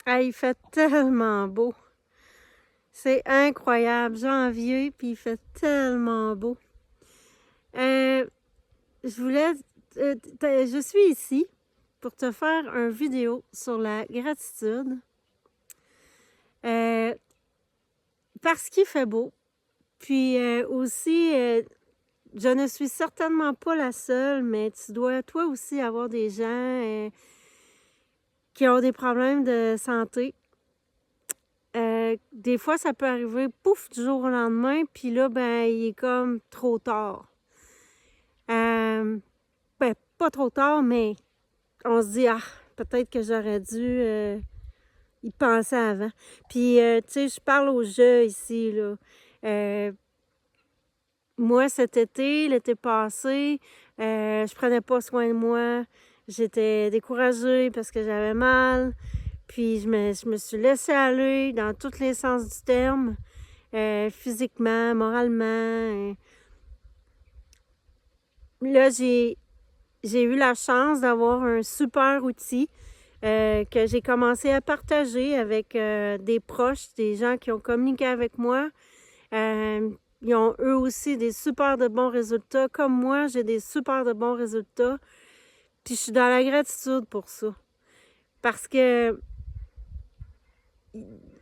Ah, il fait tellement beau. C'est incroyable. Janvier, puis il fait tellement beau. Je voulais... je suis ici pour te faire une vidéo sur la gratitude. Parce qu'il fait beau. Puis aussi, je ne suis certainement pas la seule, mais tu dois toi aussi avoir des gens qui ont des problèmes de santé. Des fois, ça peut arriver, pouf, du jour au lendemain, puis là, ben, il est comme trop tard. Ben, pas trop tard, mais on se dit, ah, peut-être que j'aurais dû y penser avant. Puis, tu sais, je parle au jeu ici, là. Moi, cet été, l'été passé, je prenais pas soin de moi. J'étais découragée parce que j'avais mal. Puis, je me suis laissée aller dans tous les sens du terme. Physiquement, moralement. Là, j'ai eu la chance d'avoir un super outil que j'ai commencé à partager avec des proches, des gens qui ont communiqué avec moi. Ils ont eux aussi des super de bons résultats. Comme moi, j'ai des super de bons résultats. Puis je suis dans la gratitude pour ça. Parce que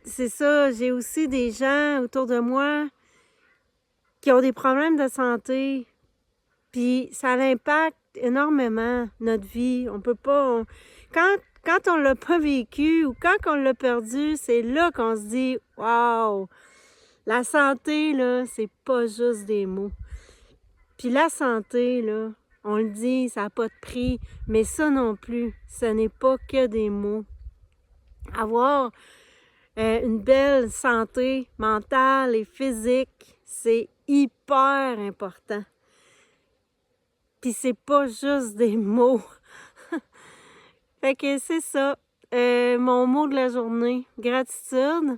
c'est ça, j'ai aussi des gens autour de moi qui ont des problèmes de santé. Puis ça impacte énormément notre vie. On peut pas... Quand on l'a pas vécu ou quand on l'a perdu, c'est là qu'on se dit « Wow! » La santé, là, c'est pas juste des mots. Puis la santé, là, on le dit, ça n'a pas de prix, mais ça non plus, ce n'est pas que des mots. Avoir une belle santé mentale et physique, c'est hyper important. Puis c'est pas juste des mots. Fait que c'est ça, mon mot de la journée. Gratitude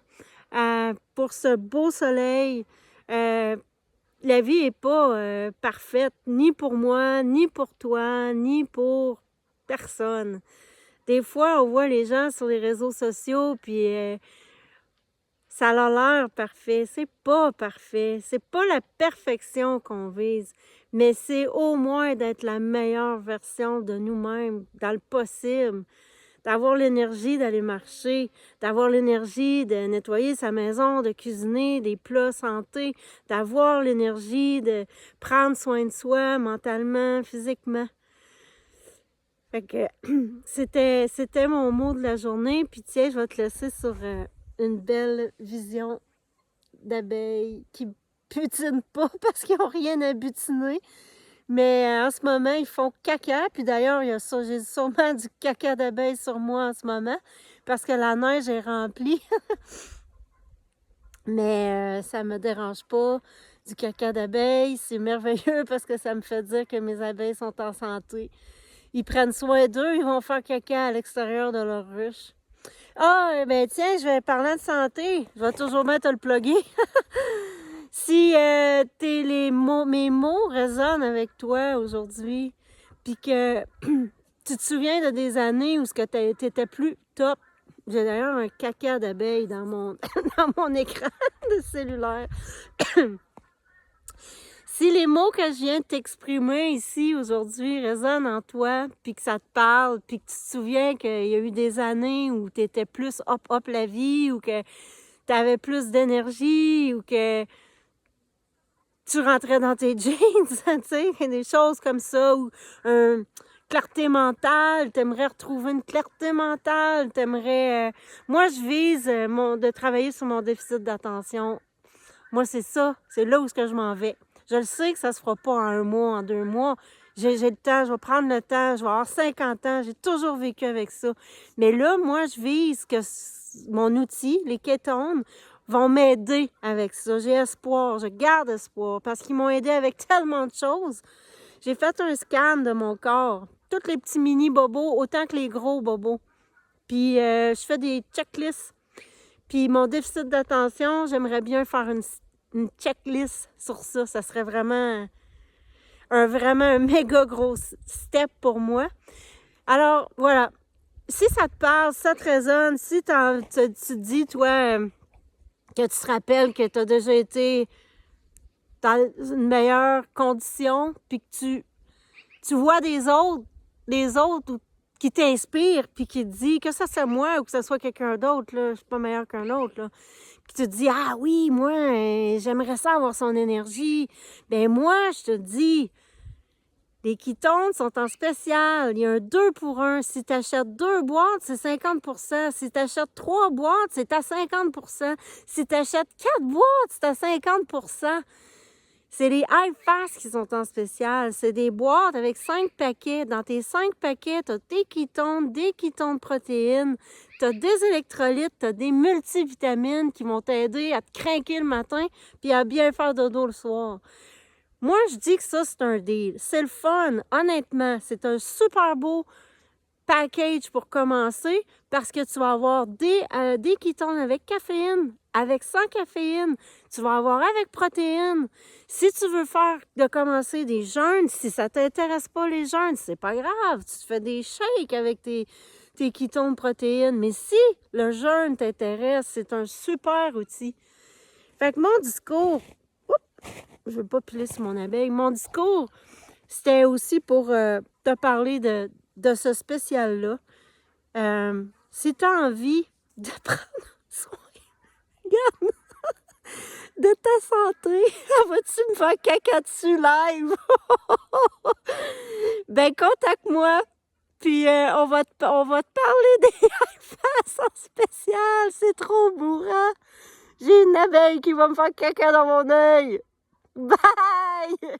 pour ce beau soleil. La vie n'est pas parfaite, ni pour moi, ni pour toi, ni pour personne. Des fois, on voit les gens sur les réseaux sociaux, puis ça a l'air parfait. C'est pas parfait. C'est pas la perfection qu'on vise, mais c'est au moins d'être la meilleure version de nous-mêmes, dans le possible. D'avoir l'énergie d'aller marcher, d'avoir l'énergie de nettoyer sa maison, de cuisiner des plats santé, d'avoir l'énergie de prendre soin de soi mentalement, physiquement. Fait que c'était mon mot de la journée. Puis tiens, je vais te laisser sur une belle vision d'abeilles qui butinent pas parce qu'ils n'ont rien à butiner. Mais en ce moment, ils font caca. Puis d'ailleurs, j'ai sûrement du caca d'abeille sur moi en ce moment parce que la neige est remplie. Mais ça me dérange pas. Du caca d'abeille, c'est merveilleux parce que ça me fait dire que mes abeilles sont en santé. Ils prennent soin d'eux, ils vont faire caca à l'extérieur de leur ruche. Ah, ben tiens, je vais parler de santé. Je vais toujours mettre le plugger. Si mes mots résonnent avec toi aujourd'hui, puis que tu te souviens de des années où tu étais plus top, j'ai d'ailleurs un caca d'abeille dans mon, dans mon écran de cellulaire. Si les mots que je viens de t'exprimer ici aujourd'hui résonnent en toi, puis que ça te parle, puis que tu te souviens qu'il y a eu des années où tu étais plus hop la vie, ou que tu avais plus d'énergie, ou que tu rentrais dans tes jeans, tu sais, des choses comme ça, ou clarté mentale, t'aimerais retrouver une clarté mentale, t'aimerais... Moi, je vise de travailler sur mon déficit d'attention. Moi, c'est ça, c'est là où je m'en vais. Je le sais que ça se fera pas en 1 mois, en 2 mois. J'ai le temps, je vais prendre le temps, je vais avoir 50 ans, j'ai toujours vécu avec ça. Mais là, moi, je vise que mon outil, les kétones, vont m'aider avec ça. J'ai espoir, je garde espoir parce qu'ils m'ont aidé avec tellement de choses. J'ai fait un scan de mon corps, tous les petits mini-bobos, autant que les gros bobos. Puis je fais des checklists. Puis mon déficit d'attention, j'aimerais bien faire une checklist sur ça. Ça serait vraiment un méga gros step pour moi. Alors, voilà. si ça te parle, si ça te résonne, si tu te dis, toi, que tu te rappelles que tu as déjà été dans une meilleure condition, puis que tu vois les autres qui t'inspirent, puis qui te disent, que ça soit moi ou que ce soit quelqu'un d'autre, là, je suis pas meilleure qu'un autre, là, qui te dit, ah oui, moi, j'aimerais ça avoir son énergie. Ben moi, je te dis, les ketones sont en spécial. Il y a un 2 pour 1. Si tu achètes 2 boîtes, c'est 50 %. Si tu achètes 3 boîtes, c'est à 50 %. Si tu achètes 4 boîtes, c'est à 50 %. C'est les iFast qui sont en spécial. C'est des boîtes avec 5 paquets. Dans tes 5 paquets, tu as des ketones de protéines, tu as des électrolytes, tu as des multivitamines qui vont t'aider à te craquer le matin puis à bien faire dodo le soir. Moi, je dis que ça, c'est un deal. C'est le fun, honnêtement. C'est un super beau package pour commencer parce que tu vas avoir des ketones avec caféine, avec sans caféine. Tu vas avoir avec protéines. Si tu veux commencer des jeûnes, si ça ne t'intéresse pas les jeûnes, c'est pas grave. Tu te fais des shakes avec tes ketones protéines. Mais si le jeûne t'intéresse, c'est un super outil. Fait que mon discours... Je ne veux pas piler sur mon abeille. Mon discours, c'était aussi pour te parler de ce spécial-là. Si tu as envie de prendre soin, regarde, de ta santé, vas-tu me faire caca dessus live? Ben, contacte-moi, puis on va te parler des faces en spécial. C'est trop bourrant. J'ai une abeille qui va me faire caca dans mon œil. Bye!